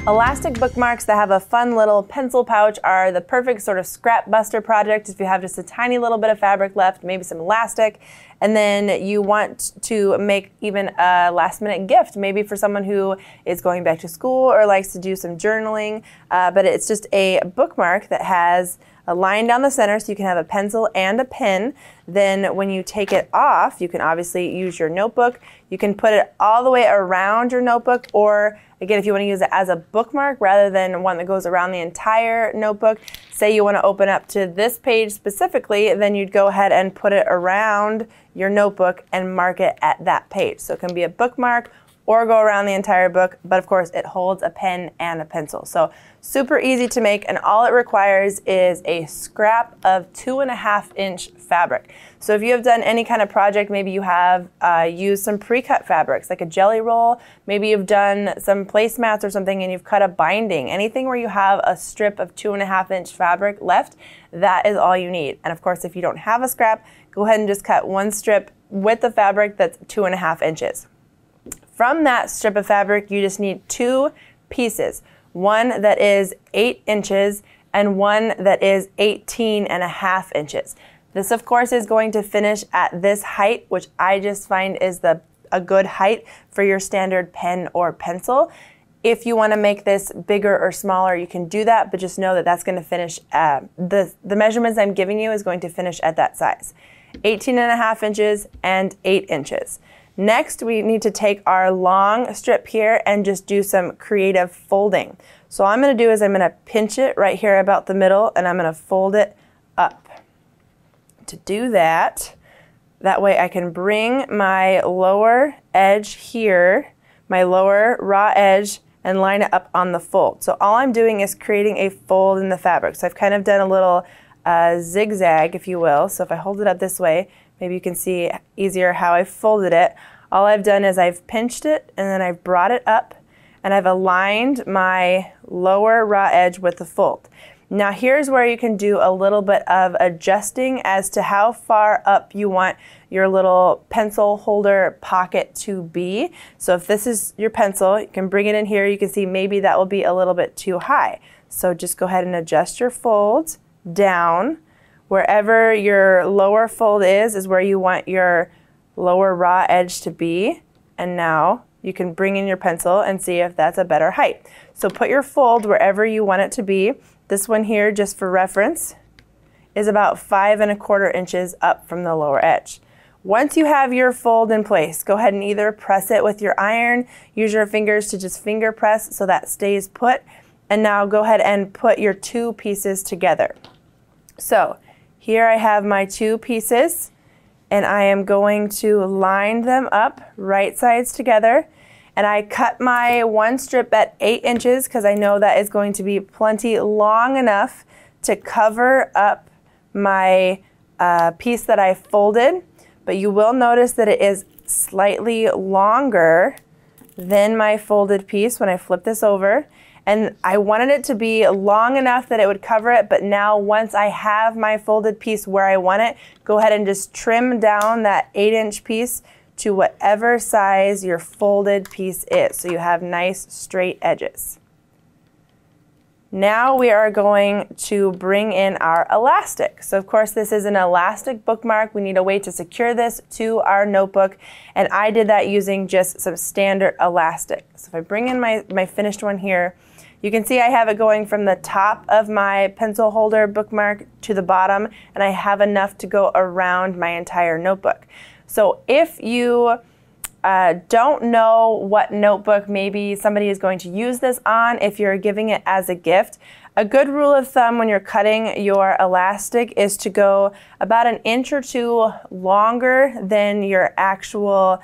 Elastic bookmarks that have a fun little pencil pouch are the perfect sort of scrap buster project if you have just a tiny little bit of fabric left, maybe some elastic, and then you want to make even a last minute gift, maybe for someone who is going back to school or likes to do some journaling, but it's just a bookmark that has a line down the center so you can have a pencil and a pen. Then when you take it off, you can obviously use your notebook. You can put it all the way around your notebook, or again, if you want to use it as a bookmark rather than one that goes around the entire notebook, say you want to open up to this page specifically, then you'd go ahead and put it around your notebook and mark it at that page. So it can be a bookmark or go around the entire book, but of course it holds a pen and a pencil. So super easy to make, and all it requires is a scrap of 2.5-inch fabric. So if you have done any kind of project, maybe you have used some pre-cut fabrics like a jelly roll, maybe you've done some placemats or something and you've cut a binding, anything where you have a strip of 2.5-inch fabric left, that is all you need. And of course, if you don't have a scrap, go ahead and just cut one strip with the fabric that's 2.5 inches. From that strip of fabric, you just need 2 pieces, one that is 8 inches and one that is 18.5 inches. This, of course, is going to finish at this height, which I just find is a good height for your standard pen or pencil. If you want to make this bigger or smaller, you can do that, but just know that that's going to finish, the measurements I'm giving you is going to finish at that size, 18.5 inches and 8 inches. Next, we need to take our long strip here and just do some creative folding. So all I'm going to do is I'm going to pinch it right here about the middle, and I'm going to fold it up. To do that, that way I can bring my lower edge here, my lower raw edge, and line it up on the fold. So all I'm doing is creating a fold in the fabric. So I've kind of done a little zigzag, if you will. So if I hold it up this way, maybe you can see easier how I folded it. All I've done is I've pinched it and then I've brought it up and I've aligned my lower raw edge with the fold. Now here's where you can do a little bit of adjusting as to how far up you want your little pencil holder pocket to be. So if this is your pencil, you can bring it in here. You can see maybe that will be a little bit too high. So just go ahead and adjust your folds down. Wherever your lower fold is where you want your lower raw edge to be. And now you can bring in your pencil and see if that's a better height. So put your fold wherever you want it to be. This one here, just for reference, is about 5.25 inches up from the lower edge. Once you have your fold in place, go ahead and either press it with your iron, use your fingers to just finger press so that stays put. And now go ahead and put your 2 pieces together. So here I have my 2 pieces, and I am going to line them up right sides together. And I cut my one strip at 8 inches because I know that is going to be plenty long enough to cover up my piece that I folded. But you will notice that it is slightly longer than my folded piece when I flip this over. And I wanted it to be long enough that it would cover it, but now once I have my folded piece where I want it, go ahead and just trim down that 8-inch piece to whatever size your folded piece is, so you have nice straight edges. Now we are going to bring in our elastic. So of course this is an elastic bookmark. We need a way to secure this to our notebook, and I did that using just some standard elastic. So if I bring in my finished one here, you can see I have it going from the top of my pencil holder bookmark to the bottom, and I have enough to go around my entire notebook. So if you don't know what notebook maybe somebody is going to use this on, if you're giving it as a gift, a good rule of thumb when you're cutting your elastic is to go about 1 inch or 2 longer than your actual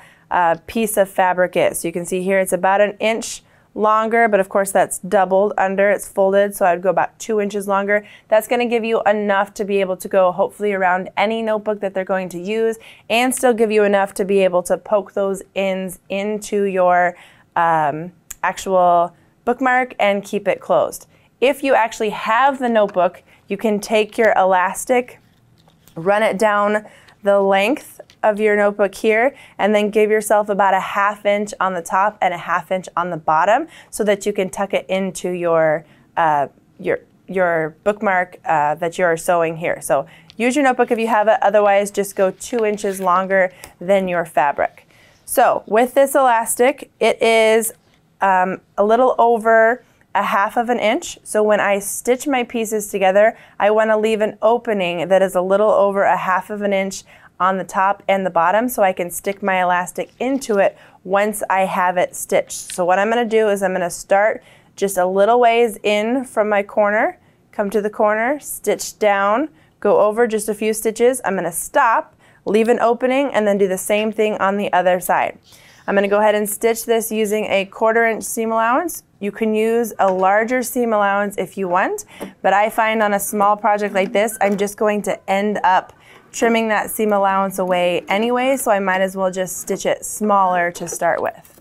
piece of fabric is. So you can see here it's about 1 inch longer, but of course that's doubled under, it's folded, so I'd go about 2 inches longer. That's going to give you enough to be able to go hopefully around any notebook that they're going to use, and still give you enough to be able to poke those ends into your actual bookmark and keep it closed. If you actually have the notebook, you can take your elastic, run it down the length of your notebook here, and then give yourself about a 1/2 inch on the top and a 1/2 inch on the bottom so that you can tuck it into your bookmark that you're sewing here. So use your notebook if you have it, otherwise just go 2 inches longer than your fabric. So with this elastic, it is a little over a 1/2 inch. So when I stitch my pieces together, I want to leave an opening that is a little over a 1/2 inch on the top and the bottom so I can stick my elastic into it once I have it stitched. So what I'm going to do is I'm going to start just a little ways in from my corner, come to the corner, stitch down, go over just a few stitches. I'm going to stop, leave an opening, and then do the same thing on the other side. I'm going to go ahead and stitch this using a 1/4 inch seam allowance. You can use a larger seam allowance if you want, but I find on a small project like this, I'm just going to end up trimming that seam allowance away anyway, so I might as well just stitch it smaller to start with.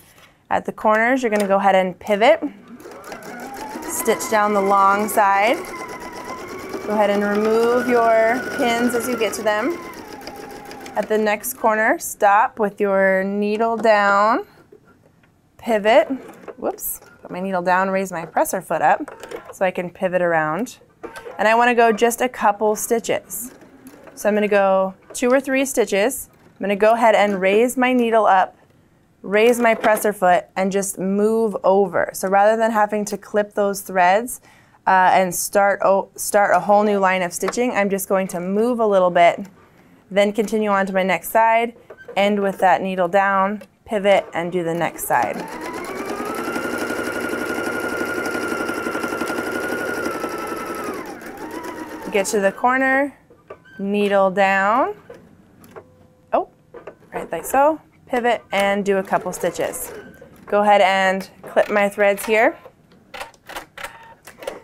At the corners, you're going to go ahead and pivot, stitch down the long side. Go ahead and remove your pins as you get to them. At the next corner, stop with your needle down, pivot, whoops, put my needle down, raise my presser foot up so I can pivot around. And I want to go just a couple stitches. So I'm going to go 2 or 3 stitches. I'm going to go ahead and raise my needle up, raise my presser foot, and just move over. So rather than having to clip those threads and start a whole new line of stitching, I'm just going to move a little bit, then continue on to my next side, end with that needle down, pivot, and do the next side. Get to the corner, needle down, oh, right like so, pivot, and do a couple stitches. Go ahead and clip my threads here.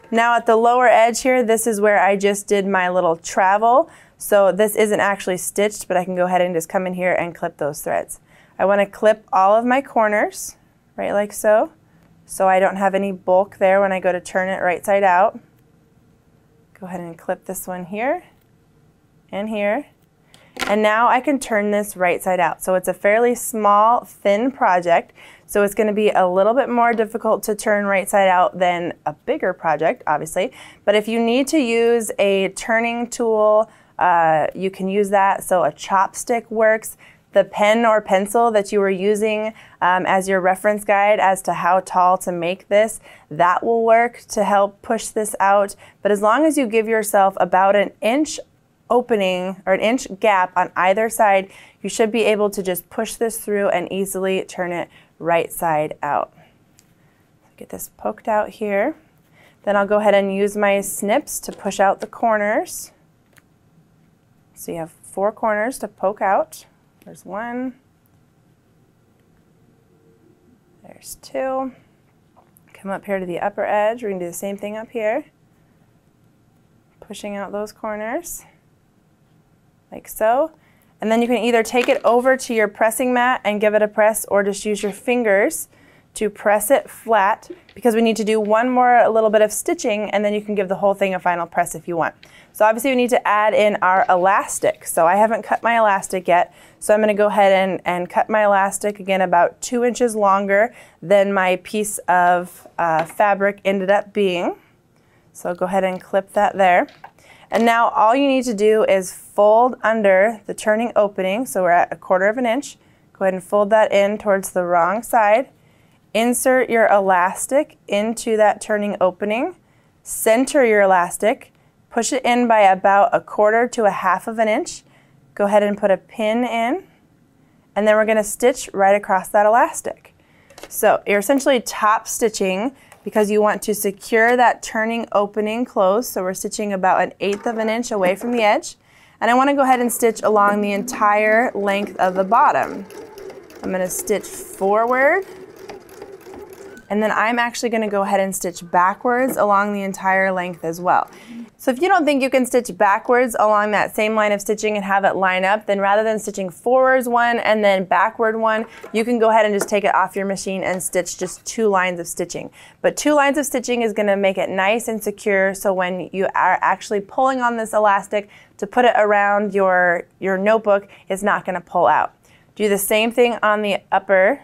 Now at the lower edge here, this is where I just did my little travel. So this isn't actually stitched, but I can go ahead and just come in here and clip those threads. I want to clip all of my corners, right like so I don't have any bulk there when I go to turn it right side out. Go ahead and clip this one here and here. And now I can turn this right side out. So it's a fairly small, thin project, so it's going to be a little bit more difficult to turn right side out than a bigger project, obviously. But if you need to use a turning tool, you can use that. So a chopstick works. The pen or pencil that you were using as your reference guide as to how tall to make this, that will work to help push this out. But as long as you give yourself about an inch opening or an inch gap on either side, you should be able to just push this through and easily turn it right side out. Get this poked out here. Then I'll go ahead and use my snips to push out the corners. So you have 4 corners to poke out. There's 1. There's 2. Come up here to the upper edge. We're going to do the same thing up here. Pushing out those corners, like so. And then you can either take it over to your pressing mat and give it a press, or just use your fingers to press it flat, because we need to do one more little bit of stitching, and then you can give the whole thing a final press if you want. So obviously we need to add in our elastic. So I haven't cut my elastic yet, so I'm going to go ahead and cut my elastic, again about 2 inches longer than my piece of fabric ended up being. So I'll go ahead and clip that there. And now all you need to do is fold under the turning opening, so we're at 1/4 inch. Go ahead and fold that in towards the wrong side. Insert your elastic into that turning opening. Center your elastic. Push it in by about 1/4 to 1/2 inch. Go ahead and put a pin in. And then we're going to stitch right across that elastic. So you're essentially top stitching because you want to secure that turning opening closed. So we're stitching about 1/8 inch away from the edge. And I want to go ahead and stitch along the entire length of the bottom. I'm going to stitch forward And then I'm actually going to go ahead and stitch backwards along the entire length as well. So if you don't think you can stitch backwards along that same line of stitching and have it line up, then rather than stitching forwards one and then backward one, you can go ahead and just take it off your machine and stitch just 2 lines of stitching. But 2 lines of stitching is going to make it nice and secure, so when you are actually pulling on this elastic to put it around your notebook, it's not going to pull out. Do the same thing on the upper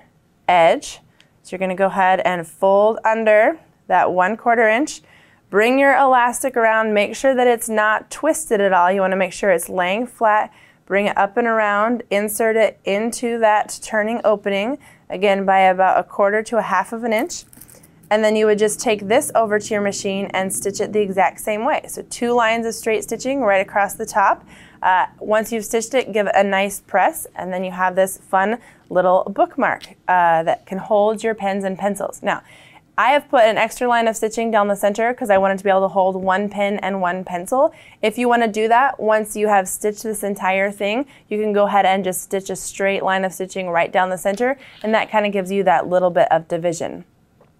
edge. So you're going to go ahead and fold under that 1/4 inch. Bring your elastic around, make sure that it's not twisted at all. You want to make sure it's laying flat. Bring it up and around, insert it into that turning opening, again by about 1/4 to 1/2 of an inch. And then you would just take this over to your machine and stitch it the exact same way. So 2 lines of straight stitching right across the top. Once you've stitched it, give it a nice press, and then you have this fun little bookmark that can hold your pens and pencils. Now, I have put an extra line of stitching down the center because I wanted to be able to hold 1 pen and 1 pencil. If you want to do that, once you have stitched this entire thing, you can go ahead and just stitch a straight line of stitching right down the center, and that kind of gives you that little bit of division.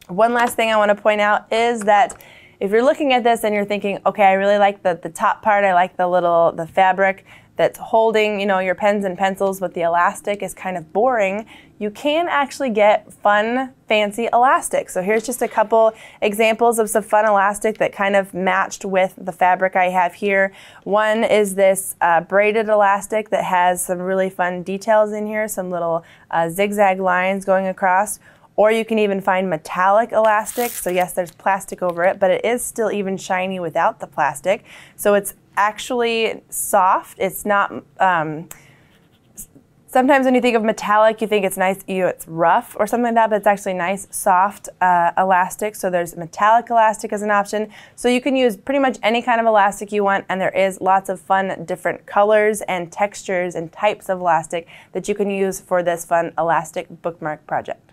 One last thing I want to point out is that if you're looking at this and you're thinking, okay, I really like the top part, I like the fabric that's holding, your pens and pencils, but the elastic is kind of boring, you can actually get fun, fancy elastic. So here's just a couple examples of some fun elastic that kind of matched with the fabric I have here. One is this braided elastic that has some really fun details in here, some little zigzag lines going across. Or you can even find metallic elastic. So yes, there's plastic over it, but it is still even shiny without the plastic. So it's actually soft. It's not, sometimes when you think of metallic, you think it's nice, it's rough or something like that, but it's actually nice, soft elastic. So there's metallic elastic as an option. So you can use pretty much any kind of elastic you want, and there is lots of fun different colors and textures and types of elastic that you can use for this fun elastic bookmark project.